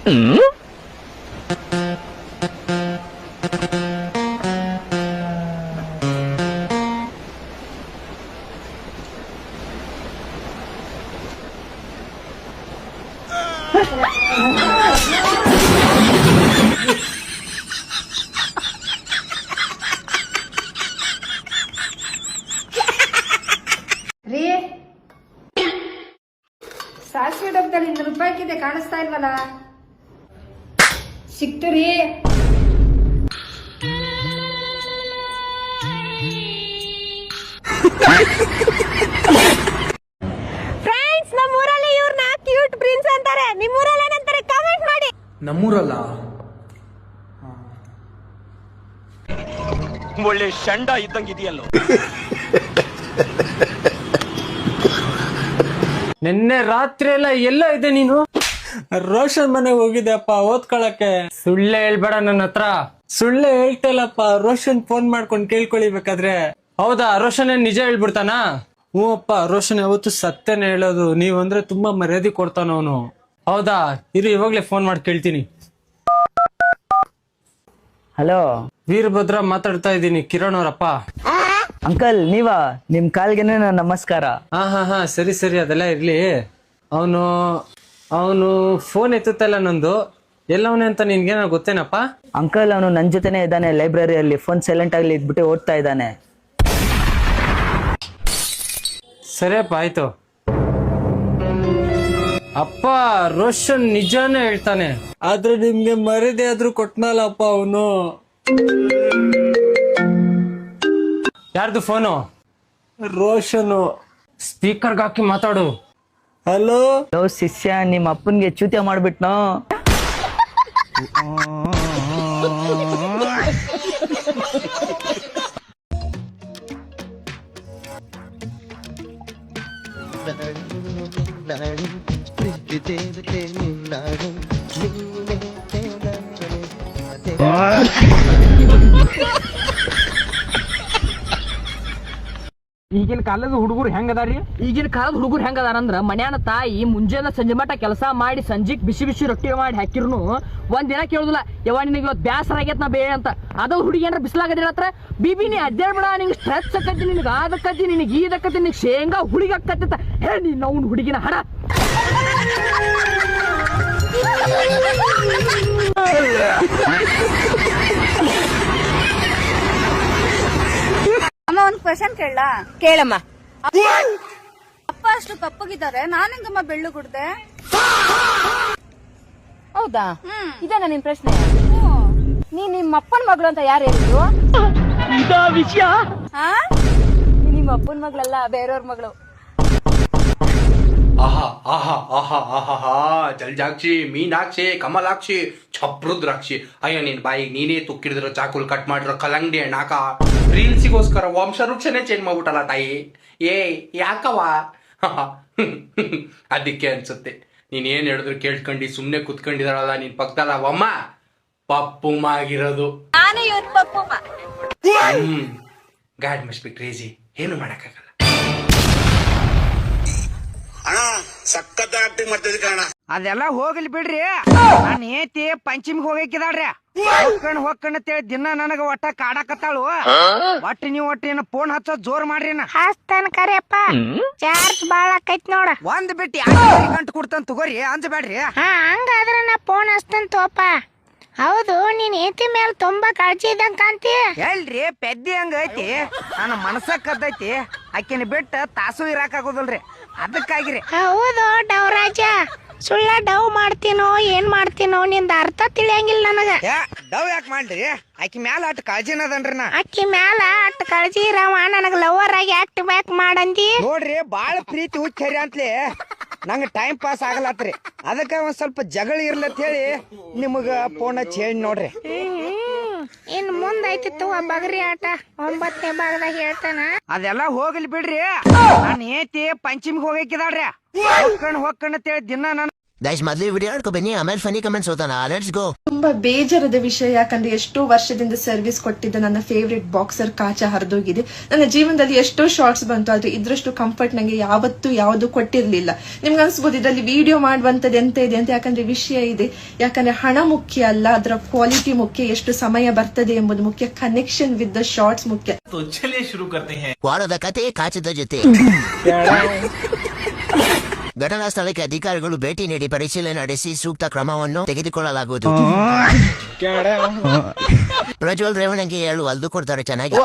ರೀ ಸಾಸಿವೆ ಡಬ್ಬದಲ್ಲಿ ₹100 ಕಾಣಿಸ್ತಾ ಇಲ್ವಲ್ಲ? ಸಿಕ್ತು ರೀ. ಫ್ರೆಂಡ್ಸ್, ನಮ್ಮೂರಲ್ಲಿ ಇವ್ರನ್ನ ಕ್ಯೂಟ್ ಪ್ರಿನ್ಸ್ ಅಂತಾರೆ. ನಿಮ್ಮೂರಲ್ಲಿ ಏನಂತಾರೆ ಕಾಮೆಂಟ್ ಮಾಡಿ. ನಮ್ಮೂರಲ್ಲ ಒಳ್ಳೆ ಶಂಡ ಇದ್ದಂಗಿದೆಯಲ್ಲೋ. ನಿನ್ನೆ ರಾತ್ರಿ ಎಲ್ಲ ಎಲ್ಲೋ ಇದೆ ನೀನು? ರೋಷನ್ ಮನೆಗೆ ಹೋಗಿದ್ದೆಪ್ಪ ಓದ್ಕೊಳಕ್ಕೆ. ಸುಳ್ಳೆ ಹೇಳ್ಬೇಡ ನನ್ನ ಹತ್ರ. ಸುಳ್ಳೆ ಹೇಳ್ತಲ್ಲಪ್ಪ. ರೋಷನ್ ಫೋನ್ ಮಾಡ್ಕೊಂಡು ಕೇಳ್ಕೊಳಿಬೇಕಾದ್ರೆ. ಹೌದಾ? ರೋಷನ್ ಏನ್ ನಿಜ ಹೇಳ್ಬಿಡ್ತಾನ? ಹ್ಞೂ ಅಪ್ಪ, ರೋಷನ್ ಯಾವತ್ತು ಸತ್ಯನೇ ಹೇಳೋದು. ನೀವಂದ್ರೆ ತುಂಬಾ ಮರ್ಯಾದೆ ಕೊಡ್ತಾನ ಅವನು. ಹೌದಾ? ಇರು, ಇವಾಗ್ಲೇ ಫೋನ್ ಮಾಡಿ ಕೇಳ್ತೀನಿ. ಹಲೋ, ವೀರಭದ್ರ ಮಾತಾಡ್ತಾ ಇದ್ದೀನಿ, ಕಿರಣ್ ಅವರಪ್ಪ. ಅಂಕಲ್ ನೀವಾ? ನಿಮ್ ಕಾಲ್ಗೆನೆ ನಮಸ್ಕಾರ. ಹಾ ಸರಿ ಅದೆಲ್ಲ ಇರ್ಲಿ. ಅವನು ಫೋನ್ ಎತ್ತುತ್ತಲ್ಲ ನಂದು. ಎಲ್ಲವನೇ ಅಂತ ನಿನ್ಗೇನ ಗೊತ್ತೇನಪ್ಪ? ಅಂಕಲ್, ಅವನು ನನ್ ಜೊತೆನೆ ಇದ್ದಾನೆ ಲೈಬ್ರರಿಯಲ್ಲಿ. ಫೋನ್ ಸೈಲೆಂಟ್ ಆಗ್ಲಿ ಇದ್ಬಿಟ್ಟು ಓದ್ತಾ ಇದ್ದಾನೆ. ಸರಿಯಪ್ಪ, ಆಯ್ತು. ಅಪ್ಪ, ರೋಷನ್ ನಿಜಾನೇ ಹೇಳ್ತಾನೆ. ಆದ್ರೆ ನಿಮ್ಗೆ ಮರ್ಯಾದೆ ಆದ್ರೂ ಕೊಟ್ನಲ್ಲಪ್ಪ ಅವನು. ಯಾರ್ದು ಫೋನು? ರೋಷನು. ಸ್ಪೀಕರ್ಗೆ ಹಾಕಿ ಮಾತಾಡು. ಹಲೋ ಶಿಷ್ಯ, ನಿಮ್ ಅಪ್ಪನ್ಗೆ ಚೂತ್ಯ ಮಾಡ್ಬಿಟ್ನೋ. ಈಗಿನ ಕಾಲದ ಹುಡುಗರು ಹೆಂಗದಾರಿ? ಈಗಿನ ಕಾಲದ ಹುಡುಗರು ಹೆಂಗದಾರಂದ್ರ ಮನ್ಯಾನ ತಾಯಿ ಮುಂಜಾನೆ ಸಂಜೆ ಮಟ್ಟ ಕೆಲಸ ಮಾಡಿ ಸಂಜಿಕ್ ಬಿಸಿ ಬಿಸಿ ರೊಟ್ಟಿ ಮಾಡಿ ಹಾಕಿರ್ನು ಒಂದ್ ದಿನ ಕೇಳುದಿಲ್ಲ, ಯವ್ವ ನಿನಗೆ ಇವತ್ತು ಬ್ಯಾಸರ ಆಗೈತ್ ನಾ ಬೇಡ ಅಂತ. ಅದ ಹುಡುಗಿ ಏನಾರ ಬಿಸಿಲಾಗದಿರ ಹತ್ರ ಬಿಬಿ ನೀ ಅಡ್ಡಾಡ್ಬೇಡ, ನಿಂಗೆ ಸ್ಟ್ರೆಚ್ ಆಕತಿ, ನಿನಗೆ ಅದಕ್ಕತಿ, ನಿನಗೆ ಈದಕ್ಕತಿ, ನಿನಗೆ ಶೇಂಗಾ ಹುಡುಗಿ ಆಕತ್ತ ಹೇ ನೀನ್ ಅವ್ನ ಹುಡುಗಿನ ಹಡ. ಅಮ್ಮ, ಒಂದ್ ಕ್ವೆಶನ್ ಕೇಳಲಾ? ಕೇಳಮ್ಮ. ಅಪ್ಪ ಅಷ್ಟು ಕಪ್ಪಗಿದ್ದಾರೆ, ನಾನ್ ಹೆಂಗಮ್ಮ ಬೆಳ್ಳು ಕುಡ್ದೆ? ಹೌದಾ? ಇದೇನಾ ನಿನ್ ಪ್ರಶ್ನೆ? ನೀ ನಿಮ್ಮ ಅಪ್ಪನ ಮಗಳು ಅಂತ ಯಾರು ಹೇಳಿದ್ರು? ವಿಷಯ ನಿಮ್ಮ ಅಪ್ಪನ ಮಗಳಲ್ಲ, ಬೇರೆಯವ್ರ ಮಗಳು. ಆಹಾ ಆಹಾ ಆಹಾ ಆಹಾ ಜಲ್ಜಾಕ್ಷಿ, ಮೀನಾಕ್ಷಿ, ಕಮಲಾಕ್ಷಿ, ಛಪ್ರುದ್ರಾಕ್ಷಿ. ಅಯ್ಯೋ ನಿನ್ ಬಾಯಿಗೆ ನೀನೇ ತುಕ್ಕಿಡಿದಿರೋ ಚಾಕುಲ್ ಕಟ್ ಮಾಡಿರೋ ಕಲ್ಲಂಗಡಿ ಹಣ್ಣಾಕ ರೀಲ್ಸಿಗೋಸ್ಕರ ವಂಶ ವೃಕ್ಷನೇ ಚೇಂಜ್ ಮಾಡ್ಬಿಟ್ಟಲ್ಲ ತಾಯಿ. ಯಾಕವ? ಅದಕ್ಕೆ ಅನ್ಸುತ್ತೆ ನೀನ್ ಏನ್ ಹೇಳಿದ್ರು ಕೇಳ್ಕೊಂಡಿ ಸುಮ್ನೆ ಕುತ್ಕೊಂಡಿದಾರಲ್ಲ ನಿನ್ ಪಕ್ಕದಲ್ಲ ಅವಮ್ಮ ಪಪ್ಪುಮ್ಮ ಆಗಿರೋದು. God must be crazy. ಏನು ಮಾಡಕ್ಕಾಗಲ್ಲ. ಸಖತ್ ಆಕ್ಟಿಂಗ್ ಮಾಡ್ತಿದ್ದೆ ಕಾರಣ. ಅದೆಲ್ಲ ಹೋಗ್ಲಿ ಬಿಡ್ರಿ. ನಾನು ಏತಿ ಪಂಚಮಿಗೆ ಹೋಗಕ್ಕಿದಾಳ್ರಿ. ಹೊಕ್ಕಣ್ ಅಂತೇಳಿ ದಿನ ನನಗ ಒಟ್ಟ ಕಾಡಕತ್ತಾಳು. ಒಟ್ಟು ನೀವ್ ಒಟ್ಟು ಏನ ಫೋನ್ ಹಚ್ಚೋದ್ ಜೋರ್ ಮಾಡ್ರಿ. ಹಾಸ್ತಾನ ಕರೆಯಪ್ಪ, ಚಾರ್ಜ್ ಬಾಳ ಆಕೈತ್ ನೋಡ. ಒಂದ್ ಬಿಟ್ಟು ಗಂಟು ಕೊಡ್ತಾನ ತಗೋರಿ, ಅಂಜಬೇಡ್ರಿ. ಹಂಗಾದ್ರೆ ನಾ ಫೋನ್ ಹಚ್ತಾನ ತೋಪ. ಹೌದು, ನೀನ್ ಏತಿ ಮೇಲೆ ತುಂಬಾ ಕಾಳಜಿ ಇದ್ದಂಗ ಕಾಣ್ತಿ. ಎಲ್ರಿ ಪೆದ್ದಿ ಹಂಗ ಐತಿ, ನನ್ನ ಮನಸ್ಸ ಕದ್ದೈತಿ. ಆಕಿನ ಬಿಟ್ಟು ತಾಸು ಇರಾಕಾಗೋದಿಲ್ರಿ, ಅದಕ್ಕಾಗಿರಿ. ಹೌದು ಡೌರಾಜ, ಸುಳ್ಳ ಡವ್ ಮಾಡ್ತೀನೋ ಏನ್ ಮಾಡ್ತೀನೋ ನಿಂದ ಅರ್ಥ ತಿಳಿಯಂಗಿಲ್ಲ ನನಗ. ಡವ್ ಯಾಕೆ ಮಾಡ್ರಿ? ಆಕಿ ಮ್ಯಾಲ ಅಟ್ ಕಾಳಜಿನ ಅದನ್ರಿ. ನಾ ಅಕ್ಕಿ ಮ್ಯಾಲ ಅಟ್ ಕಾಳಜಿ ಇರವ ನನಗ ಲವರ್ ಆಗಿ ಆಕ್ಟ್ ಬ್ಯಾಕ್ ಮಾಡಂದಿ. ನೋಡ್ರಿ, ಬಾಳ ಪ್ರೀತಿ ಹುಚ್ಚರಿ ಅಂತಲೇ ನಂಗೆ ಟೈಮ್ ಪಾಸ್ ಆಗಲತ್ರಿ. ಅದಕ್ಕೆ ಒಂದ್ ಸ್ವಲ್ಪ ಜಗಳ ಇರ್ಲತ್ ಹೇಳಿ ನಿಮಗ ಫೋನ್ ಹಚ್ಚಿ ಹೇಳಿ ನೋಡ್ರಿ. ಇನ್ ಮುಂದೈತಿತ್ತು ಬಗರಿ ಆಟ 9ನೇ ಭಾಗದಾಗ ಹೇಳ್ತಾನ. ಅದೆಲ್ಲ ಹೋಗ್ಲಿ ಬಿಡ್ರಿ. ನಾನು ಏತಿ ಪಂಚಮಿಗೆ ಹೋಗಕ್ಕಿದಾಳ್ರಿ. ಹೊಕ್ಕಣ್ ಅಂತೇಳಿ ದಿನ ಗೈಸ್ ಮೊದಲು ವಿಡಿಯೋ ನೋಡ್ಕೊ ಬನ್ನಿ, ಆಮೇಲೆ ಫನಿ ಕಮೆಂಟ್ಸ್ ಓದೋಣ. Let's go. ತುಂಬಾ ಬೇಜಾರದ ವಿಷಯ, ಯಾಕಂದ್ರೆ ಎಷ್ಟೋ ವರ್ಷದಿಂದ ಸರ್ವಿಸ್ ಕೊಟ್ಟಿದ್ದ ನನ್ನ ಫೇವ್ರೆಟ್ ಬಾಕ್ಸರ್ ಕಾಚ ಹರಿದೋಗಿದೆ. ನನ್ನ ಜೀವನದಲ್ಲಿ ಎಷ್ಟೋ ಶಾರ್ಟ್ಸ್ ಬಂತು, ಆದ್ರೆ ಇದ್ರಷ್ಟು ಕಂಫರ್ಟ್ ನಂಗೆ ಯಾವತ್ತೂ ಯಾವುದು ಕೊಟ್ಟಿರ್ಲಿಲ್ಲ. ನಿಮ್ಗೆ ಅನ್ಸ್ಬೋದು ಇದರಲ್ಲಿ ವಿಡಿಯೋ ಮಾಡುವಂತದ್ದು ಎಂತ ಇದೆ ಅಂತ, ಯಾಕಂದ್ರೆ ವಿಷಯ ಇದೆ. ಯಾಕಂದ್ರೆ ಹಣ ಮುಖ್ಯ ಅಲ್ಲ, ಅದರ ಕ್ವಾಲಿಟಿ ಮುಖ್ಯ, ಎಷ್ಟು ಸಮಯ ಬರ್ತದೆ ಎಂಬುದು ಮುಖ್ಯ, ಕನೆಕ್ಷನ್ ವಿತ್ ದ ಶಾರ್ಟ್ಸ್ ಮುಖ್ಯ. ವಾರದ ಕತೆ ಕಾಚದ ಜೊತೆ. ಘಟನಾ ಸ್ಥಳಕ್ಕೆ ಅಧಿಕಾರಿಗಳು ಭೇಟಿ ನೀಡಿ ಪರಿಶೀಲನೆ ನಡೆಸಿ ಸೂಕ್ತ ಕ್ರಮವನ್ನು ತೆಗೆದುಕೊಳ್ಳಲಾಗುವುದು. ಪ್ರಜ್ವಲ್ ರೇವಣ್ಣಗೆ 7 ಅಲ್ದು ಕೊಡ್ತಾರೆ ಚೆನ್ನಾಗಿ.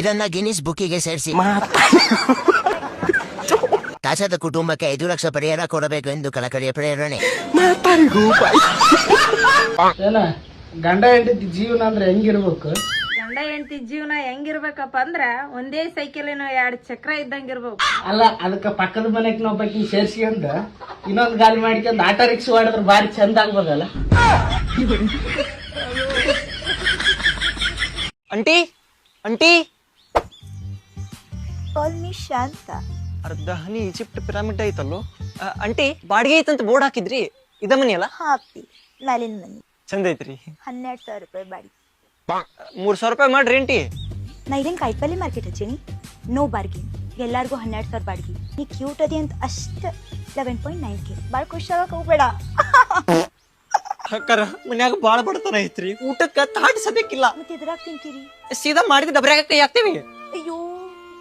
ಇದನ್ನ ಗಿನ್ನಿಸ್ ಬುಕ್ಕಿಗೆ ಸೇರಿಸಿ. ಕಾಚದ ಕುಟುಂಬಕ್ಕೆ 5 ಲಕ್ಷ ಪರಿಹಾರ ಕೊಡಬೇಕು ಎಂದು ಕಳಕಳಿಯ ಪ್ರೇರಣೆ. ಗಂಡ ಹೆಂಡತಿ ಜೀವನ ಅಂದ್ರೆ ಹೆಂಗಿರ್ಬೇಕು? ಗಂಡ ಹೆಂಡತಿ ಜೀವನ ಹೆಂಗಿರ್ಬೇಕಪ್ಪ ಅಂದ್ರ ಒಂದೇ ಸೈಕಲಿನ 2 ಚಕ್ರ ಇದ್ದಂಗಿರ್ಬೇಕು. ಅಲ್ಲ, ಅದಕ್ಕ ಪಕ್ಕದ ಮನೆಗ್ ನಾವ್ ಸೇರ್ಸ್ಕೊಂಡ್ ಇನ್ನೊಂದ್ ಗಾಲಿ ಮಾಡ್ಕೊಂಡ್ ಆಟೋ ರಿಕ್ಷಾ ಮಾಡಿದ್ರೆ ಬಾರಿ ಚಂದ ಆಗ್ಬೋದಲ್ಲ. ಅಂಟಿ ಅಂಟಿ ಕಾಲ್ ಮೀ ಶಾಂತ. ಅರ್ಧ ಹನಿ ಈಜಿಪ್ಟ್ ಪಿರಾಮಿಡ್ ಐತಲ್ಲೋ. ಅಂಟಿ ಬಾಡಿಗೆ ಐತಂತ ಬೋರ್ಡ್ ಹಾಕಿದ್ರಿ, ಇದ ಮನಿ ಅಲ್ಲ? ಹಾಪಿ ಮ್ಯಾಲಿನ ಮನಿ. ಚಂದ ಐತ್ರಿ. 12,000 ರೂಪಾಯಿ ಬಾಡಿಗೆ. 3,000 ರೂಪಾಯಿ ಮಾಡ್ರಿ ಅಂಟಿ. ನಾ ಇದೇನ್ ಕಾಯಿಪಲ್ಲೆ ಮಾರ್ಕೆಟ್ ಹಚ್ಚೀನಿ, ನೋ ಬಾರ್ಗಿನ್. ಎಲ್ಲಾರ್ಗು 12,000 ಬಾಡಿಗೆ. ನೀ ಕ್ಯೂಟ್ ಅದಿ ಅಂತ ಅಷ್ಟ 11.9K. ಬಾಳ್ ಖುಷಿಯಾಗಕ್ ಹೋಗ್ಬೇಡ. ಅಕ್ಕರ ಮನ್ಯಾಗ ಬಾಳ ಬಡತನ ಐತ್ರಿ, ಊಟಕ್ಕ ತಾಟ್ ಸದ್ಯಕ್ಕಿಲ್ಲ. ಮತ್ತೆ ಎದುರಾಗ ತಿಂತೀರಿ? ಸೀದಾ ಮಾಡಿದ ಡಬ್ರ್ಯಾಗ ಕೈ ಹಾಕ್ತೇವಿ. ಅಯ್ಯೋ,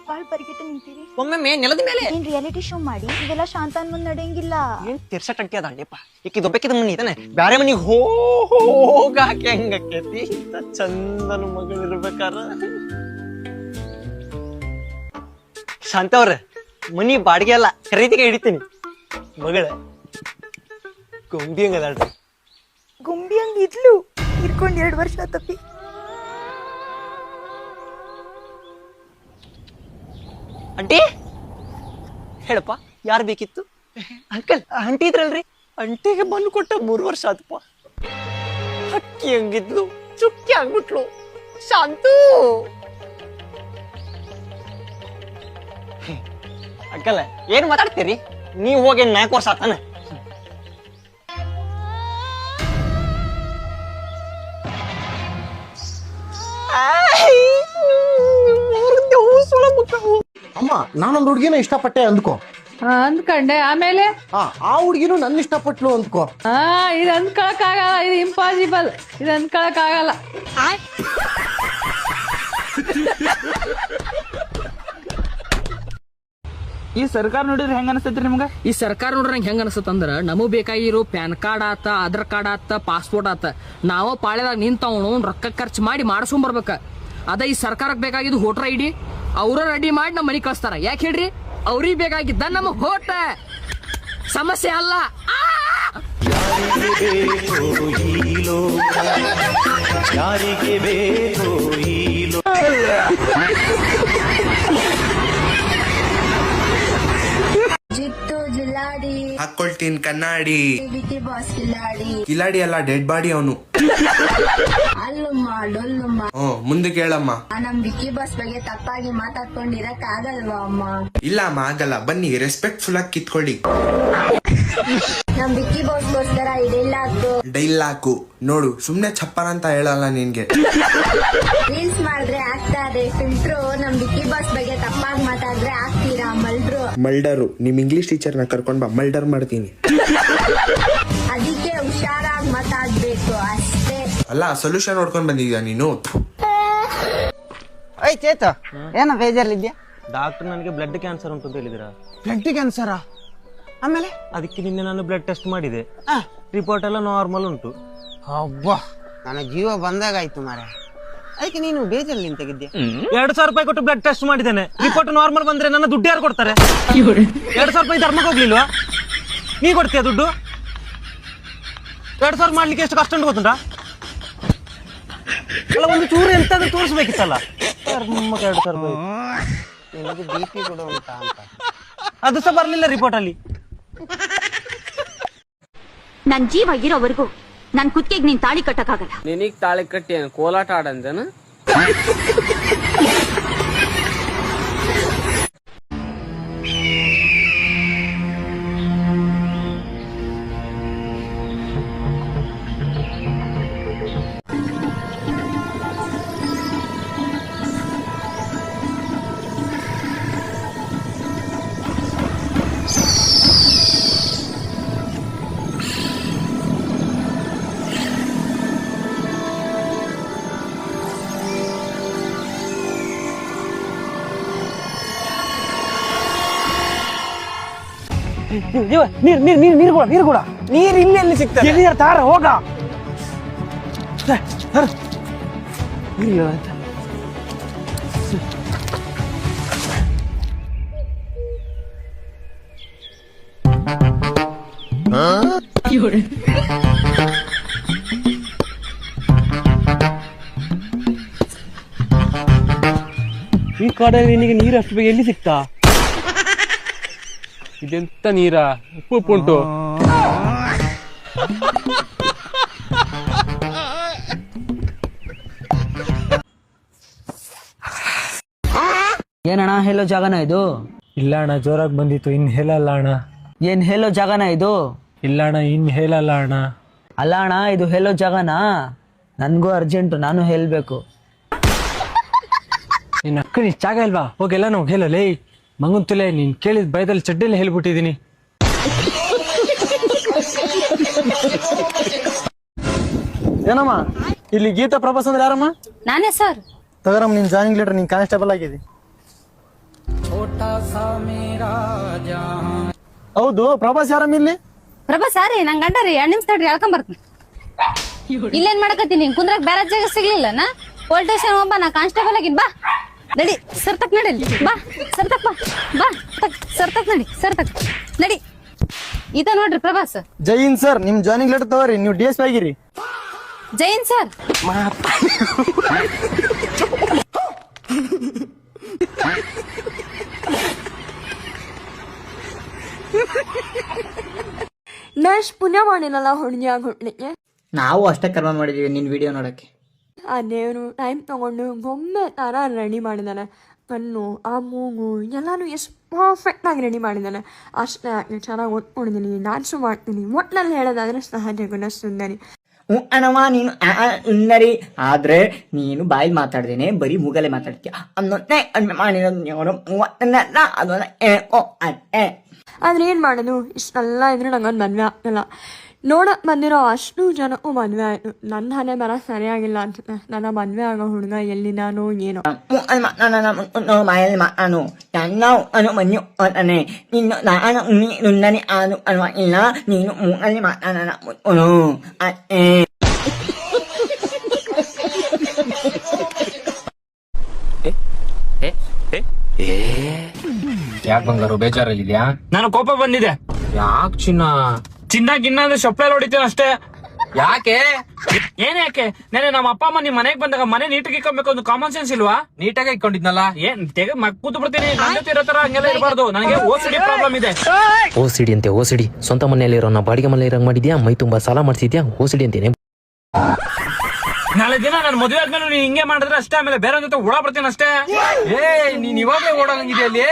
ಬಾಳ್ ಬರಿಗೆಟ್ಟ ನಿಂತೀರಿ. ಒಮ್ಮೆ ನೆಲದ ಮೇಲೆ ಏನ್ ರಿಯಾಲಿಟಿ ಶೋ ಮಾಡಿ ಇದೆಲ್ಲ ಶಾಂತನ್ ಮುಂದ್ ನಡೆಯಂಗಿಲ್ಲ. ಏನ್ ತಿರ್ಸ ಟಂಟಿ ಅದಂಡಿಪ್ಪ. ಈಕಿ ದೊಬ್ಬಕ್ಕಿದ ಮನಿ ಇದಾನೆ, ಬ್ಯಾರೆ ಮನಿಗೆ ಹೋಗಾಕೆ ಹೆಂಗಕ್ಕೇತಿ. ಚಂದನ ಮಗಳು ಇರ್ಬೇಕಾರ. ಶಾಂತ ಅವ್ರ ಮನಿ ಬಾಡಿಗೆ ಅಲ್ಲ, ಖರೀದಿಗೆ ಹಿಡಿತೀನಿ. ಮಗಳ ಗೊಂಬಿ ಹಂಗದಾಳ್ರಿ. ಗುಂಬಿ ಹಂಗ ಇದ್ಲು, ಇರ್ಕೊಂಡ್ 2 ವರ್ಷ ತಪ್ಪಿ. ಅಂಟಿ ಹೇಳಪ್ಪ, ಯಾರು ಬೇಕಿತ್ತು? ಅಂಕಲ್ ಅಂಟಿ ಇದ್ರಲ್ರಿ, ಅಂಟಿಗೆ ಬಂದು ಕೊಟ್ಟ 3 ವರ್ಷ ಆತಪ್ಪ. ಹಕ್ಕಿ ಹಂಗಿದ್ಲು, ಚುಕ್ಕಿ ಆಗ್ಬಿಟ್ಲು. ಶಾಂತು ಅಂಕಲ್ ಏನ್ ಮಾತಾಡ್ತೀರಿ ನೀವ್? ಹೋಗಿ 4 ವರ್ಷ ಆತಾನ. ಅಮ್ಮ, ನಾನೊಂದು ಹುಡುಗಿನ ಇಷ್ಟಪಟ್ಟೆ ಅಂದ್ಕೋ. ಅಂದ್ಕೊಂಡೆ, ಆಮೇಲೆ ಆ ಹುಡುಗಿನೂ ನನ್ನ ಇಷ್ಟಪಟ್ಲು ಅಂದ್ಕೋ. ಇದು ಅಂದ್ಕೊಳಕ್ ಆಗಲ್ಲ, ಇದು ಇಂಪಾಸಿಬಲ್, ಇದು ಅಂದ್ಕೊಳಕ್ ಆಗಲ್ಲ. ಈ ಸರ್ಕಾರ ನೋಡಿದ್ರೆ ಹೆಂಗ ಅನಿಸ್ತೈತ್ರಿ ನಿಮ್ಗ? ಈ ಸರ್ಕಾರ ನೋಡ್ರಿ ಹೆಂಗ ಅನಿಸ್ತದ ಅಂದ್ರ, ನಮಗ್ ಬೇಕಾಗಿರೋ ಪ್ಯಾನ್ ಕಾರ್ಡ್ ಆತ, ಆಧಾರ್ ಕಾರ್ಡ್ ಆತ, ಪಾಸ್ಪೋರ್ಟ್ ಆತ, ನಾವು ಪಾಳ್ಯದಾಗ ನಿಂತವನು ರೊಕ್ಕ ಖರ್ಚು ಮಾಡಿ ಮಾಡ್ಸ್ಕೊಂಡ್ ಬರ್ಬೇಕ. ಅದ ಈ ಸರ್ಕಾರಕ್ಕೆ ಬೇಕಾಗಿದ್ದು ವೋಟರ್ ID, ಅವ್ರ ರೆಡಿ ಮಾಡಿ ನಮ್ಮ ಮನೆಗೆ ಕಳಿಸ್ತಾರ. ಯಾಕೆ ಹೇಳ್ರಿ? ಅವ್ರಿಗೆ ಬೇಕಾಗಿದ್ದ ನಮಗ್ ಹೋಟ ಸಮಸ್ಯೆ ಅಲ್ಲ. ಯಾರಿಗೆ ಬೇಕು ಜಿಟ್ಟು ಜಿಲ್ಲಾಡಿ ಹಾಕೊಳ್ತೀನಿ ಕನ್ನಡಿ. ಬಿಟಿ ಬಾಸ್ ಕಿಲ್ಲಾಡಿ. ಕಿಲಾಡಿ ಅಲ್ಲ, ಡೆಡ್ ಬಾಡಿ ಅವನು. ಅಲ್ಲುಮ್ಮ ಡೊಲ್ಲುಮ್ಮ. ಮುಂದೆ ಕೇಳಮ್ಮ. ನಮ್ ಬಿಕ್ಕಿ ಬಾಸ್ ಬಗ್ಗೆ ತಪ್ಪಾಗಿ ಮಾತಾಡ್ಕೊಂಡಿರಕ್ ಆಗಲ್ವಾ ಅಮ್ಮ? ಇಲ್ಲ ಅಮ್ಮ, ಆಗಲ್ಲ. ಬನ್ನಿ ರೆಸ್ಪೆಕ್ಟ್ಫುಲ್ ಆಗಿ ಕಿತ್ಕೊಳ್ಳಿ. ನಮ್ ಬಿಕ್ಕಿ ಬಾಸ್ಗೋಸ್ಕರ ಇದೆಲ್ಲ ಡೈಲಾಕು ನೋಡು, ಸುಮ್ನೆ ಚಪ್ಪರ ಅಂತ ಹೇಳಲ್ಲ ನಿನ್ಗೆ. ರೀಲ್ಸ್ ಮಾಡಿದ್ರೆ ಆಗ್ತಾರೆ ಫಿಲ್ಟ್ರು. ನಮ್ ಬಿಕ್ಕಿ ಬಾಸ್ ಬಗ್ಗೆ ತಪ್ಪಾಗಿ ಮಾತಾಡಿದ್ರೆ ಆಗ್ತೀರಾ ಮಲ್ಡ್ರು. ಮಲ್ಡರು ನಿಮ್ ಇಂಗ್ಲಿಷ್ ಟೀಚರ್ನ ಕರ್ಕೊಂಡ್ ಬಾ, ಮಲ್ಡರ್ ಮಾಡ್ತೀನಿ. ಅದಕ್ಕೆ ಹುಷಾರಾಗಿ ಮಾತಾಡ್ಬೇಕು ಅಷ್ಟೇ. ಅಲ್ಲ, ಸೊಲ್ಯೂಷನ್ ನೋಡ್ಕೊಂಡ್ ಬಂದಿದ್ಯಾ ನೀನು? ಐ ಚೇತ, ಏನ ಬೇಜಾರಲ್ಲಿದ್ಯಾ? ಡಾಕ್ಟರ್ ನನಗೆ ಬ್ಲಡ್ ಕ್ಯಾನ್ಸರ್ ಉಂಟು ಅಂತ ಹೇಳಿದ್ರ. ಬ್ಲಡ್ ಕ್ಯಾನ್ಸರಾ? ಆಮೇಲೆ ಅದಕ್ಕೆ ನಿನ್ನೆ ನಾನು ಬ್ಲಡ್ ಟೆಸ್ಟ್ ಮಾಡಿದೆ, ರಿಪೋರ್ಟ್ ಎಲ್ಲ ನಾರ್ಮಲ್ ಉಂಟು. ಅಬ್ಬಾ, ನನ್ನ ಜೀವ ಬಂದಾಗಾಯ್ತು ಮಾರೆ. ಅದಕ್ಕೆ ನೀನು ಬೇಜಾರಲ್ಲಿ ನಿಂತಾಗಿದ್ಯಾ? 2,000 ರೂಪಾಯಿ ಕೊಟ್ಟು ಬ್ಲಡ್ ಟೆಸ್ಟ್ ಮಾಡಿದ್ದೇನೆ, ರಿಪೋರ್ಟ್ ನಾರ್ಮಲ್ ಬಂದ್ರೆ ನನ್ನ ದುಡ್ಡು ಯಾರು ಕೊಡ್ತಾರೆ? 2,000 ರೂಪಾಯಿ ಧರ್ಮಕ್ಕೆ ಹೋಗ್ಲಿಲ್ವಾ? ನೀ ಕೊಡ್ತೀಯ ದುಡ್ಡು? 2,000 ಮಾಡ್ಲಿಕ್ಕೆ ಎಷ್ಟು ಕಷ್ಟ ಉಂಟು ಗೊತ್ತುಂಟಾ? ಅಲ್ಲ, ಒಂದು ಚೂರು ಎಂತಾದ್ರೂ ತೋರಿಸ್ಬೇಕಿತ್ತಲ್ಲ. ಧರ್ಮಕ್ಕೆ 2,000 ರೂಪಾಯಿ. ನಿನಗೆ BP ಕೂಡ ಉಂಟಾ ಅಂತ ಅದು ಸಹ ಬರ್ಲಿಲ್ಲ ರಿಪೋರ್ಟ್ ಅಲ್ಲಿ. ನನ್ ಜೀವ ಇರೋವರೆಗೂ ನನ್ ಕುತ್ತಿಗೆಗೆ ನೀನ್ ತಾಳಿ ಕಟ್ಟಕ್ಕಾಗಲ್ಲ. ನಿನಗ್ ತಾಳಿ ಕಟ್ಟಿ ಕೋಲಾಟ ಆಡಂದೇನ? ನೀರು ಕೂಡ ನೀರು ಇಲ್ಲಿ ಎಲ್ಲಿ ಸಿಗ್ತದೆ ನೀರು ತಾರ ಹೋಗ ಈ ಕಾಡಲ್ಲಿ ನಿನಗೆ ನೀರು ಅಷ್ಟು ಬೇಗ ಎಲ್ಲಿ ಸಿಗ್ತಾ? ಇದೆಂತ ನೀರ? ಉಪ್ಪು ಉಂಟು. ಏನಣ್ಣ ಹೇಳೋ ಜಾಗನ ಇದು? ಇಲ್ಲ ಅಣ್ಣ, ಜೋರಾಗಿ ಬಂದಿತ್ತು. ಇನ್ ಹೇಳಲ್ಲ ಅಣ್ಣ. ಏನ್ ಹೇಳೋ ಜಾಗನ ಇದು? ಇಲ್ಲ ಅಣ್ಣ, ಇನ್ ಹೇಳಲ್ಲ ಅಣ್ಣ. ಅಲ್ಲ ಅಣ್ಣ, ಇದು ಹೇಳೋ ಜಾಗನಾ? ನನ್ಗೂ ಅರ್ಜೆಂಟು, ನಾನು ಹೇಳ್ಬೇಕು. ನಿನ್ನ ಅಕ್ಕನ ಇಷ್ಟ ಜಾಗ ಇಲ್ವಾ? ಹೋಗೆಲ್ಲ ನಾವು ಹೇಳಲೇ ಮಂಗುಂತಲೇ. ನೀನ್ ಕೇಳಿದ ಭಯದಲ್ಲಿ ಚಡ್ಡಿಯಲ್ಲಿ ಹೇಳ್ಬಿಟ್ಟಿದೀನಿ. ಏನಮ್ಮ ಇಲ್ಲಿ ಗೀತಾ ಪ್ರಭಾಸ್ ಅಂದ್ರೆ ಯಾರಮ್ಮ? ನಾನೇ ಸರ್. ತಗರಮ್ಮ ನಿನ್ ಜಾಯಿನಿಂಗ್ ಲೆಟರ್. ನೀನ್ ಕಾನ್ಸ್ಟೇಬಲ್ ಆಗಿದೆ. ಹೌದು, ಪ್ರಭಾಸ್ ಯಾರಮ್ಮ ಇಲ್ಲಿ? ಪ್ರಭಾಸ್ ಸಾರಿ ನಂಗೆ ಗಂಡ ರೀ. 2 ನಿಮಿಷ ತಡ್ರಿ, ಹೇಳ್ಕೊಂಡ್ ಬರ್ತೀನಿ. ಇಲ್ಲೇನ್ ಮಾಡಕತ್ತೀನಿ? ಕುಂದ್ರಕ್ ಬೇರೆ ಜಾಗ ಸಿಗ್ಲಿಲ್ಲ ನಾ ಪೊಲೀಸ್ ಸ್ಟೇಷನ್ ಒಬ್ಬ. ನಾ ಕಾನ್ಸ್ಟೇಬಲ್ ಆಗಿನ್. ಬಾ ನಡಿ, ಸರ್ತಕ್ ನಡಿ. ಬಾ ಸರ್ತಕ್, ಬಾ ಸರ್ತಕ್ ನಡಿ, ಸರ್ತಕ್ ನಡಿ. ಈತ ನೋಡ್ರಿ ಪ್ರಭಾಸ್. ಜೈನ್ ಸರ್, ನಿಮ್ ಜಾಯಿನಿಂಗ್ ಲೆಟರ್ ತಗೋರಿ. ನೀವು DS ಆಗಿರಿ. ಜೈನ್ ಸರ್. ನಶ್ ಪುಣ್ಯ ಮಾಡಿನಲ್ಲ ಹುಣ್ಯಾಗ ಹುಣ್ಣಿಗೆ. ನಾವು ಅಷ್ಟೇ ಕರ್ಮ ಮಾಡಿದೀವಿ ನಿನ್ ವಿಡಿಯೋ ನೋಡಕ್ಕೆ. ಆ ದೇವ್ರು ಟೈಮ್ ತಗೊಂಡು ಗೊಂಬೆ ತರ ರೆಡಿ ಮಾಡಿದಾನೆ. ಕಣ್ಣು, ಆ ಮೂಗು ಎಲ್ಲಾನು ಎಷ್ಟು ಪರ್ಫೆಕ್ಟ್ ಆಗಿ ರೆಡಿ ಮಾಡಿದ್ದಾನೆ. ಅಷ್ಟೇ ಚೆನ್ನಾಗಿ ಓದ್ಕೊಂಡಿದ್ದೀನಿ, ಡ್ಯಾನ್ಸು ಮಾಡ್ತೀನಿ. ಒಟ್ನಲ್ಲಿ ಹೇಳೋದಾದ್ರೆ ಸಹಜ ಗುಣ ಸುಂದರಿ. ಅನವ ನೀನು ಸುಂದರಿ ಆದ್ರೆ ನೀನು ಬಾಯಿ ಮಾತಾಡ್ದೇನೆ ಬರೀ ಮೂಗಲೆ ಮಾತಾಡ್ತೀಯ. ಆದ್ರೆ ಏನ್ ಮಾಡೋದು, ಇಷ್ಟೆಲ್ಲ ಇದ್ರೆ ನಂಗೊಂದು ಮದ್ವೆ ಆಗ್ತಿಲ್ಲ. ನೋಡಕ್ ಬಂದಿರೋ ಅಷ್ಟು ಜನಕ್ಕೂ ಮದ್ವೆ ಆಯ್ತು. ನನ್ನ ಹಣೆ ಬರ ಸರಿಯಾಗಿಲ್ಲ ಅನ್ಸುತ್ತೆ. ನನ್ನ ಮದ್ವೆ ಆಗೋ ಹುಡುಗ ಎಲ್ಲಿದಾನೋ ಏನೋ. ಯಾಕೆ ಬಂಗಾರು ಬೇಜಾರಲ್ಲಿದ್ಯಾ? ನಾನು ಕೋಪ ಬಂದಿದೆ. ಯಾಕೆ ಚಿನ್ನ ಗಿನ್ನ ಅಂದ್ರೆ ಸಪ್ಲೈ ಹೊಡಿತೀನಿ ಅಷ್ಟೇ. ಯಾಕೆ ಯಾಕೆ ನೆನೆ ನಮ್ಮ ಅಪ್ಪ ಅಮ್ಮ ನಿಮ್ ಮನೆಗೆ ಬಂದಾಗ ಮನೆ ನೀಟಾಗಿ ಇಕ್ಕೊಬೇಕು, ಒಂದು ಕಾಮನ್ ಸೆನ್ಸ್ ಇಲ್ವಾ? ನೀಟಾಗಿ ಇಟ್ಕೊಂಡಿದ್ನಲ್ಲ, ಏನ್ ಕೂತು ಬಿಡ್ತೀನಿ. ನನ್ನ ಜೊತೆ ಇರೋ ತರ ಹಂಗೆಲ್ಲ ಇರಬಾರ್ದು. ನನಗೆ OCD ಪ್ರಾಬ್ಲಮ್ ಇದೆ. OCD ಅಂತೆ OCD. ಸ್ವಂತ ಮನೆಯಲ್ಲಿ ಇರೋ ನಾ ಬಾಡಿಗೆ ಮನೆ ಇರಂಗ್ ಮಾಡಿದ್ಯಾ? ಮೈ ತುಂಬಾ ಸಾಲ ಮಾಡ್ಸಿದ್ಯಾ? OCD ಅಂತೇನೆ. ನಾಳೆ ದಿನ ನಾನು ಮದುವೆ ಆದ್ಮೇಲೆ ನೀನ್ ಹಿಂಗೆ ಮಾಡಿದ್ರೆ ಅಷ್ಟೇ. ಆಮೇಲೆ ಬೇರೆ ಜೊತೆ ಓಡಾ ಬರ್ತೀನಿ ಅಷ್ಟೇ. ನೀನ್ ಇವಾಗಲೇ ಓಡೋಂಗಿದೆ ಅಲ್ಲಿ.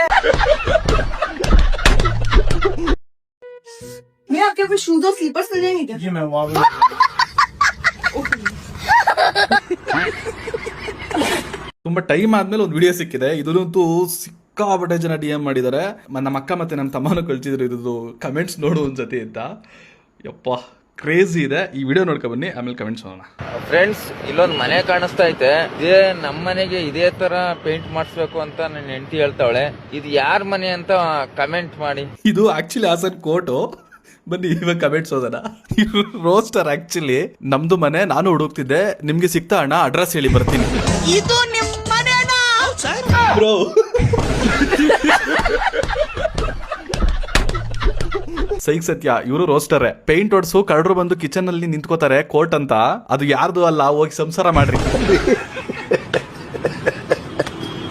ತುಂಬಾ ಟೈಮ್ ಆದ್ಮೇಲೆ ಒಂದು ವಿಡಿಯೋ ಸಿಕ್ಕಿದೆ. ಇದಂತೂ ಸಿಕ್ಕಾಪಟ್ಟೆ ಜನ DM ಮಾಡಿದ್ದಾರೆ. ನಮ್ಮ ಅಕ್ಕ ಮತ್ತೆ ನಮ್ಮ ತಮ್ಮನೂ ಕಳ್ಸಿದ್ರು ಇದ್ದು ಕಮೆಂಟ್ಸ್ ನೋಡು ಒಂದ್ಸತಿ ಅಂತ. ಯಪ್ಪ ಕ್ರೇಜಿ ಇದೆ. ಈ ವಿಡಿಯೋ ನೋಡ್ಕೊಂಡ್ ಬನ್ನಿ, ಆಮೇಲೆ ಕಮೆಂಟ್ಸ್ ನೋಡೋಣ. ಫ್ರೆಂಡ್ಸ್, ಇಲ್ಲೊಂದು ಮನೆ ಕಾಣಿಸ್ತಾ ಐತೆ. ಇದೇ ನಮ್ಮ ಮನೆಗೆ ಇದೇ ತರ ಪೇಂಟ್ ಮಾಡಿಸ್ಬೇಕು ಅಂತ ನನ್ನ ಹೆಂಡತಿ ಹೇಳ್ತಾವಳೆ. ಇದು ಯಾರ ಮನೆ ಅಂತ ಕಮೆಂಟ್ ಮಾಡಿ. ಇದು ಆಕ್ಚುಲಿ ಹಾಸನ್ ಕೋಟು. ಬನ್ನಿ ಇವಾಗ ಕಮೆಂಟ್ಸ್ ಓದೋಣ. ರೋಸ್ಟರ್ ಆಕ್ಚುಲಿ ನಮ್ದು ಮನೆ, ನಾನು ಹುಡುಕ್ತಿದ್ದೆ. ನಿಮ್ಗೆ ಸಿಗ್ತಾ ಅಣ್ಣ? ಅಡ್ರೆಸ್ ಹೇಳಿ ಬರ್ತೀನಿ. ಇದು ನಿಮ್ಮ ಮನೆನಾ ಬ್ರೋ? ಸೈಕ್ ಸತ್ಯ, ಇವರು ರೋಸ್ಟರೇ. ಪೇಂಟ್ ಹೊಡ್ಸು ಕರಡ್ರು ಬಂದು ಕಿಚನ್ ಅಲ್ಲಿ ನಿಂತ್ಕೋತಾರೆ ಕೋರ್ಟ್ ಅಂತ. ಅದು ಯಾರ್ದು ಅಲ್ಲ, ಹೋಗಿ ಸಂಸಾರ ಮಾಡ್ರಿ.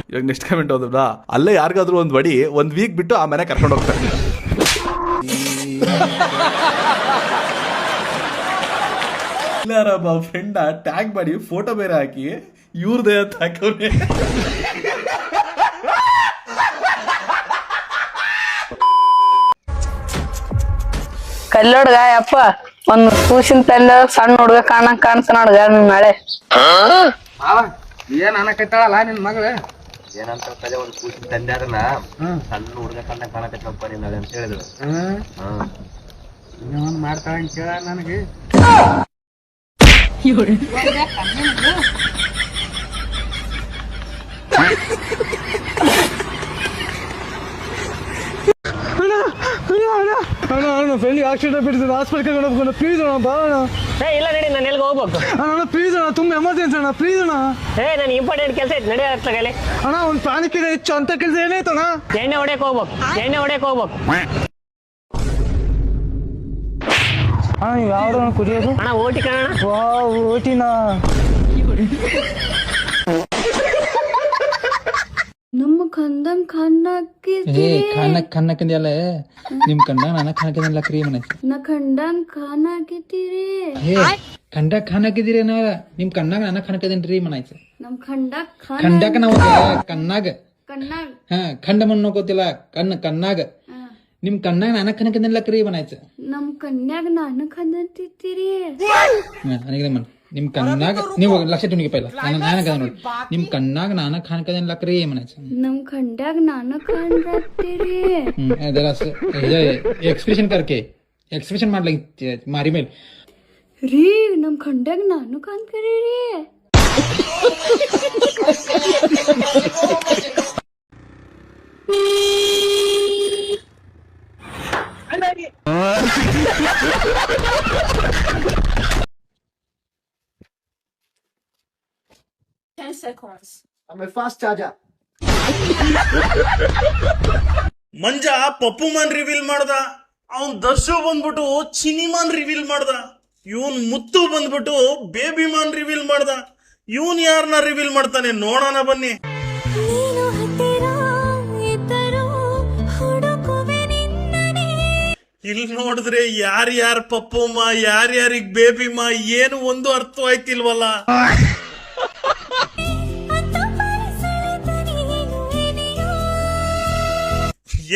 ಇವಾಗ ನೆಕ್ಸ್ಟ್ ಕಮೆಂಟ್ ಓದೋದಾ? ಅಲ್ಲೇ ಯಾರಿಗಾದ್ರೂ ಒಂದ್ ವಡಿ, 1 ವೀಕ್ ಬಿಟ್ಟು ಆ ಮನೆ ಕರ್ಕೊಂಡು ಹೋಗ್ತಾರೆ. ಇಲ್ಲಾರಬ್ಬ ಫ್ರೆಂಡ್ ಟ್ಯಾಗ್ ಮಾಡಿ ಫೋಟೋ ಬೇರೆ ಹಾಕಿ ಇವ್ರದೇ ಅಂತ ಹಾಕವ್ರೆ. ಕಲ್ಲೋಡ್ಗ ಯಪ್ಪ ಒಂದ್ ಕೂಸಿನ ತಂದ ಸಣ್ಣ ಹುಡ್ಗ ಕಾಣ್ತ ನೋಡ್ಗ ನಿನ್ ನಾಳೆ. ಏನ್ ಅನ್ನಕೈತಾಳಲ್ಲ ನಿನ್ ಮಗಳು? ಏನಂತ ಒಂದು ಕೂಸಿನ ತಂದೆ ಅದನ್ನ ಸಣ್ಣ ಹುಡುಗ ಕಣ್ಣ ಕಾಣಕತ್ತಪ್ಪ ನಿನ್ನಾಳೆ ಅಂತ ಹೇಳಿದ್ರು. ಇನ್ನೊಂದ್ ಮಾಡ್ತಾಳ ಅಂತ ಕೇಳ ನನಗೆ. ಅಣ್ಣ ಫ್ರೆಂಡಿಗೆ ಆಕ್ಸಿಡೆಂಟ್ ಬಿಡ್ತಿದ್ದೆ ಹಾಸ್ಪಿಟಲ್ ಕರ್ಕೊಂಡು ಹೋಗ್ಕೊಂಡು ಪ್ಲೀಸ್ ಅಣ್ಣ ಬಾ ಅಣ್ಣ. ಇಲ್ಲ ನಡಿ, ನಾನು ಎಲ್ಲಿಗೆ ಹೋಗ್ಬೇಕು? ಅಣ್ಣ ಪ್ಲೀಸ್ ಅಣ್ಣ, ತುಂಬ ಎಮರ್ಜೆನ್ಸಿ ಅಣ್ಣ, ಪ್ಲೀಸ್ ಅಣ್ಣ. ನಾನು ಇಂಪಾರ್ಟೆಂಟ್ ಕೆಲಸ ಐತೆ, ನಡಿ ಆಗ್ತಾಗಲಿ. ಅಣ್ಣ ಒಂದು ಪ್ರಾಣಿಕ್ಕಿಂತ ಹೆಚ್ಚು ಅಂತ ಕೆಲಸ ಏನಾಯ್ತು ಅಣ್ಣ? ಎಣ್ಣೆ ಹೊಡ್ಯಕ್ಕೆ ಹೋಗ್ಬೇಕು. ಅಣ್ಣ ನೀವು ಯಾವ್ದು ಕುಡಿಯೋದು? ಅಣ್ಣ ಓಟಿ ಕಣ. ಓಟಿನ ನಮ್ಮ ಕಂದಂಗ್ ಖನ್ನಕ್ಕಿದೆಯಲ್ಲ ನಿಮ್ ಕಂಡ ನನ್ನ ಖಾನಕ್ಕಿದಲ್ಲ ಕ್ರೀಮ್ ನಾ ಕಂಡಂಗ್ ಖಾನ ಹಾಕಿತೀರಿ. ಕಂಡ ಖಾನಕ್ಕಿದಿರಿ ನಾವ ನಿಮ್ ಕಣ್ಣಾಗ ನನ್ನ ಖಾನಕ್ಕಿದೇನ್ರಿ ಮನಾಯ್ತು. ನಮ್ ಖಂಡಕ್ ಖಂಡಕ ನಾವು ಕಣ್ಣಾಗ ಕಣ್ಣಾಗ್ ಖಂಡ ಮಣ್ಣು ಗೊತ್ತಿಲ್ಲ ಕಣ್ಣಾಗ ನಿಮ್ ಕಣ್ಣಾಗ ನನ್ನ ಖಾನಕ್ಕಿದಲ್ಲ ಕ್ರೀಮ್ ಮನಾಯ್ತು. ನಮ್ ಕನ್ಯಾಗ ನಾನು ಖಂದಂತಿತ್ತೀರಿ. ನಿಮ್ ಕಣ್ಣಾಗ ನೀವು ಲಕ್ಷ ತುಣಿಗೆ ಪೈಲ ನಾನು ನೋಡಿ ನಿಮ್ ಕಣ್ಣಾಗ ನಾನ ಖಾನಕದೇನ್ ಲಕ್ರಿ ಮನಾಯ್ತು. ನಮ್ ಖಂಡ್ಯಾಗ ನಾನು ಖಂಡತ್ತೀರಿ. एक्सप्रेशन करके एक्सप्रेशन ಮಾಡ್ಲಿ ಮಾರಿ ಮೇಲೆ ರೀ ನಮ್ ಖಂಡ್ಯಾಗ ನಾನು ಕಾಣ್ಕರಿ ರೀ. ಮಂಜ ಪಪ್ಪುಮಾನ್ ರಿವೀಲ್ ಮಾಡ್ದ, ಅವನ್ ದರ್ಶು ಬಂದ್ಬಿಟ್ಟು ಚಿನಿಮಾನ್ ರಿವೀಲ್ ಮಾಡ್ದ, ಇವನ್ ಮುತ್ತು ಬಂದ್ಬಿಟ್ಟು ಬೇಬಿಮಾನ್ ರಿವೀಲ್ ಮಾಡ್ದ. ಇವನ್ ಯಾರನ್ನ ರಿವೀಲ್ ಮಾಡ್ತಾನೆ ನೋಡೋಣ ಬನ್ನಿ. ಇಲ್ಲಿ ನೋಡಿದ್ರೆ ಯಾರ್ಯಾರ ಪಪ್ಪುಮ್ಮ ಯಾರ್ಯಾರಿಗ್ ಬೇಬಿಮ್ಮ ಏನು ಒಂದು ಅರ್ಥವಾಯ್ತಿಲ್ವಲ್ಲ.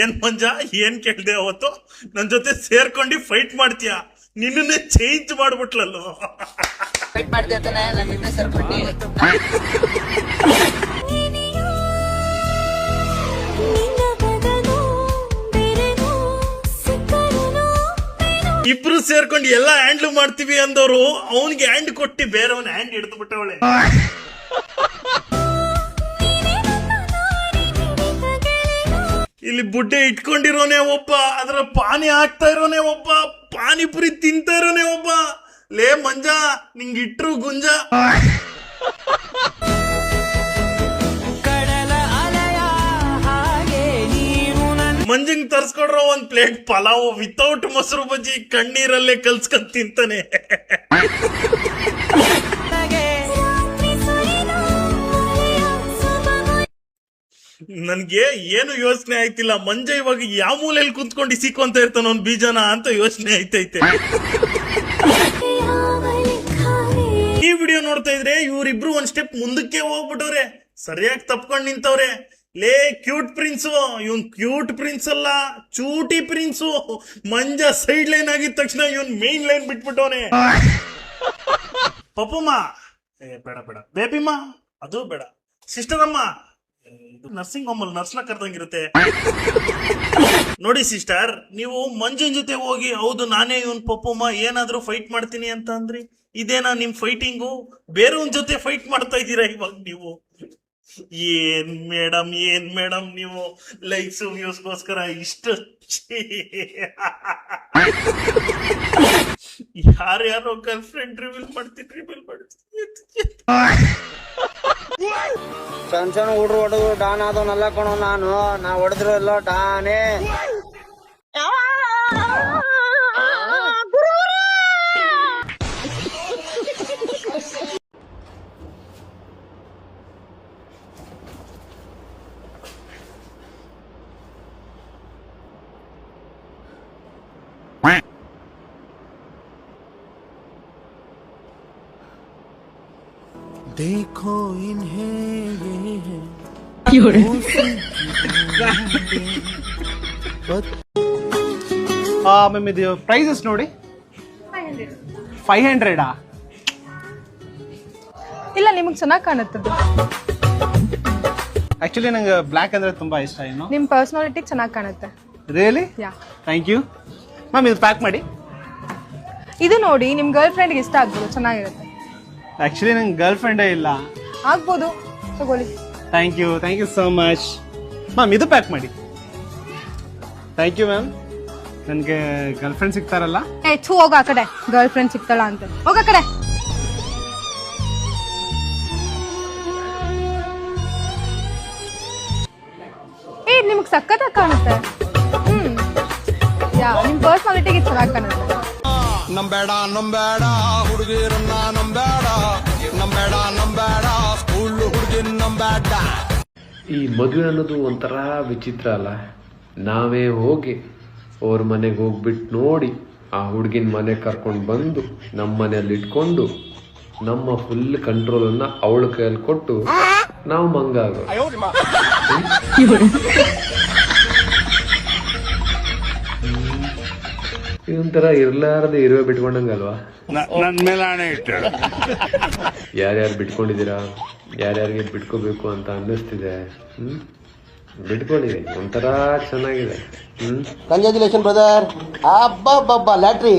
ಏನ್ ಮಂಜ ಏನ್ ಕೇಳ್ದೆ ಅವತ್ತು ನನ್ ಜೊತೆ ಸೇರ್ಕೊಂಡು ಫೈಟ್ ಮಾಡ್ತೀಯ, ನಿನ್ನೇ ಚೇಂಜ್ ಮಾಡ್ಬಿಟ್ಲಲ್ಲೋ. ಫೈಟ್ ಮಾಡ್ತೇನೆ ನಮ್ಮ ಜೊತೆ ಸೇರ್ಕೊಂಡು. ಇಬ್ರು ಸೇರ್ಕೊಂಡು ಎಲ್ಲ ಹ್ಯಾಂಡ್ಲ್ ಮಾಡ್ತೀವಿ ಅಂದವ್ರು ಅವನಿಗೆ ಹ್ಯಾಂಡ್ ಕೊಟ್ಟಿ ಬೇರೆಯವನ್ ಹ್ಯಾಂಡ್ ಹಿಡಿದು ಬಿಟ್ಟವಳೆ. ಇಲ್ಲಿ ಬುಡ್ಡೆ ಇಟ್ಕೊಂಡಿರೋನೆ ಒಬ್ಬ, ಅದರ ಪಾನಿ ಹಾಕ್ತಾ ಇರೋನೆ ಒಬ್ಬ, ಪಾನಿಪುರಿ ತಿಂತಾ ಇರೋನೆ ಒಬ್ಬ. ಲೇ ಮಂಜ ನಿಂಗೆ ಇಟ್ರು ಗುಂಜ. ಮಂಜಂಗ್ ತರ್ಸ್ಕೊಡ್ರೋ ಒಂದ್ ಪ್ಲೇಟ್ ಪಲಾವ್ ವಿತೌಟ್ ಮೊಸರು ಬಜ್ಜಿ ಕಣ್ಣೀರಲ್ಲೇ ಕಲ್ಸ್ಕೊಂಡ್ ತಿಂತಾನೆ. ನನ್ಗೆ ಏನು ಯೋಚನೆ ಆಯ್ತಿಲ್ಲ, ಮಂಜ ಇವಾಗ ಯಾವ ಮೂಲೆಯಲ್ಲಿ ಕುಂತ್ಕೊಂಡು ಇಸಿಕೊಂತ ಇರ್ತಾನ ಒಂದ್ ಬೀಜನ ಅಂತ ಯೋಚನೆ ಆಯ್ತೈತೆ. ಈ ವಿಡಿಯೋ ನೋಡ್ತಾ ಇದ್ರೆ ಇವ್ರಿಬ್ರು ಒಂದ್ ಸ್ಟೆಪ್ ಮುಂದಕ್ಕೆ ಹೋಗ್ಬಿಟ್ಟವ್ರೆ, ಸರಿಯಾಗಿ ತಪ್ಕೊಂಡ್ ನಿಂತವ್ರೆ. ಲೇ ಕ್ಯೂಟ್ ಪ್ರಿನ್ಸು, ಇವನ್ ಕ್ಯೂಟ್ ಪ್ರಿನ್ಸ್ ಅಲ್ಲ ಚೂಟಿ ಪ್ರಿನ್ಸು. ಮಂಜ ಸೈಡ್ ಲೈನ್ ಆಗಿದ ತಕ್ಷಣ ಇವನ್ ಮೇನ್ ಲೈನ್ ಬಿಟ್ಬಿಟ್ಟವನೆ. ಪಪ್ಪಮ್ಮ ಬೇಡ ಬೇಡ, ಬೇಬಿಮ್ಮ ಅದು ಬೇಡ, ಸಿಸ್ಟರ್ ಅಮ್ಮ ಇದು ನರ್ಸಿಂಗ್ ಹೋಮ್ ಅಲ್ಲಿ ನರ್ಸ್ನ ಕರ್ದಂಗಿರುತ್ತೆ. ನೋಡಿ ಸಿಸ್ಟರ್, ನೀವು ಮಂಜನ್ ಜೊತೆ ಹೋಗಿ ಹೌದು ನಾನೇ ಇವನ್ ಪಪ್ಪಮ್ಮ ಏನಾದ್ರೂ ಫೈಟ್ ಮಾಡ್ತೀನಿ ಅಂತ ಅಂದ್ರಿ, ಇದೇನಾ ನಿಮ್ ಫೈಟಿಂಗು? ಬೇರೆ ಒಂದ್ ಜೊತೆ ಫೈಟ್ ಮಾಡ್ತಾ ಇದ್ದೀರಾ ಇವಾಗ ನೀವು. ಏನ್ ಮೇಡಮ್ ನೀವು ಲೈಕ್ಸ್ ವ್ಯೂಸ್ಗೋಸ್ಕರ ಇಷ್ಟು ಯಾರ್ಯಾರೋ ಗರ್ಲ್ ಫ್ರೆಂಡ್ ರಿವೀಲ್ ಮಾಡ್ತೀನಿ. ಸಣ್ಣ ಸಣ್ಣ ಹುಡ್ರು ಹೊಡೆದು ಡಾನ್ ಆದವನಲ್ಲ ಕಣೋ ನಾನು, ನಾ ಹೊಡೆದ್ರು ಎಲ್ಲ ಡಾನೇ. देखो इन्हें ಮ್ಯಾಮ್ ಇದು ಪ್ರೈಸಸ್ ನೋಡಿ. 500 ಇಲ್ಲ ನಿಮಗೆ ಚೆನ್ನಾಗಿ ಕಾಣುತ್ತದೆ. ಆಕ್ಚುಲಿ ನಂಗೆ ಬ್ಲ್ಯಾಕ್ ಅಂದ್ರೆ ತುಂಬಾ ಇಷ್ಟ. ಏನು ನಿಮ್ಮ ಪರ್ಸನಾಲಿಟಿ ಚೆನ್ನಾಗಿ ಕಾಣುತ್ತೆ. Really? Yeah thank you ma'am. ಇದು ಪ್ಯಾಕ್ ಮಾಡಿ. ಇದು ನೋಡಿ ನಿಮ್ಮ ಗರ್ಲ್ ಫ್ರೆಂಡ್ಗೆ ಇಷ್ಟ ಆಗ್ಬೋದು, ಚೆನ್ನಾಗಿರುತ್ತೆ. ಆಕ್ಚುಲಿ ನಂಗೆ ಗರ್ಲ್ ಫ್ರೆಂಡೇ ಇಲ್ಲ. ಆಗ್ಬೋದು, ತಗೊಳ್ಳಿ. Thank you so much ma'am. ಇದು ಪ್ಯಾಕ್ ಮಾಡಿ. Thank you ma'am. ನನ್ಗೆ ಗರ್ಲ್ ಫ್ರೆಂಡ್ ಸಿಗ್ತಾರಲ್ಲ? ಏ ಥೂ ಹೋಗ ಆ ಕಡೆ, ಗರ್ಲ್ ಫ್ರೆಂಡ್ ಸಿಗ್ತಾಳ ಅಂತ ಹೋಗ ಆ ಕಡೆ. ಏ ನಿಮ್ಗೆ ಸಖತ್ತಾಗಿ ಕಾಣುತ್ತೆ. ನಿಮ್ ಪರ್ಸನಾಲಿಟಿಗೆ ಚೆನ್ನಾಗಿ ಕಾಣುತ್ತೆ. ನಂಬೇಡ ನಂಬೇಡ ಹುಡುಗಿರನ್ನ ನಂಬೇಡ, ನಂಬೇಡ ನಂಬೇಡ ಸ್ಕೂಲ್ ಹುಡುಗಿನ ನಂಬೇಡ. ಈ ಮದುವೆ ಅನ್ನೋದು ಒಂಥರ ವಿಚಿತ್ರ ಅಲ್ಲ. ನಾವೇ ಹೋಗಿ ಅವ್ರ ಮನೆಗೆ ಹೋಗ್ಬಿಟ್ಟು ನೋಡಿ ಆ ಹುಡುಗಿನ ಮನೆ ಕರ್ಕೊಂಡು ಬಂದು ನಮ್ಮ ಮನೆಯಲ್ಲಿ ಇಟ್ಕೊಂಡು ನಮ್ಮ ಫುಲ್ ಕಂಟ್ರೋಲನ್ನು ಅವಳ ಕೈಯಲ್ಲಿ ಕೊಟ್ಟು ನಾವು ಮಂಗಾಗೋ. ಇದೊಂಥರ ಇರ್ಲಾರದೆ ಇರುವೆ ಬಿಟ್ಕೊಂಡಂಗಲ್ವಾ? ನನ್ ಮೇಲೆ ಹಣೆ ಇಟ್ಟು ಯಾರ್ಯಾರು ಬಿಟ್ಕೊಂಡಿದ್ದೀರಾ, ಯಾರ್ಯಾರಿಗೆ ಬಿಟ್ಕೋಬೇಕು ಅಂತ ಅನ್ನಿಸ್ತಿದೆ. ಬಿಟ್ಕೊಳ್ಳಿ, ಒಂಥರ ಚೆನ್ನಾಗಿದೆ. Congratulation brother. ಅಬ್ಬಬ್ಬಬ್ಬ ಲ್ಯಾಟ್ರಿ.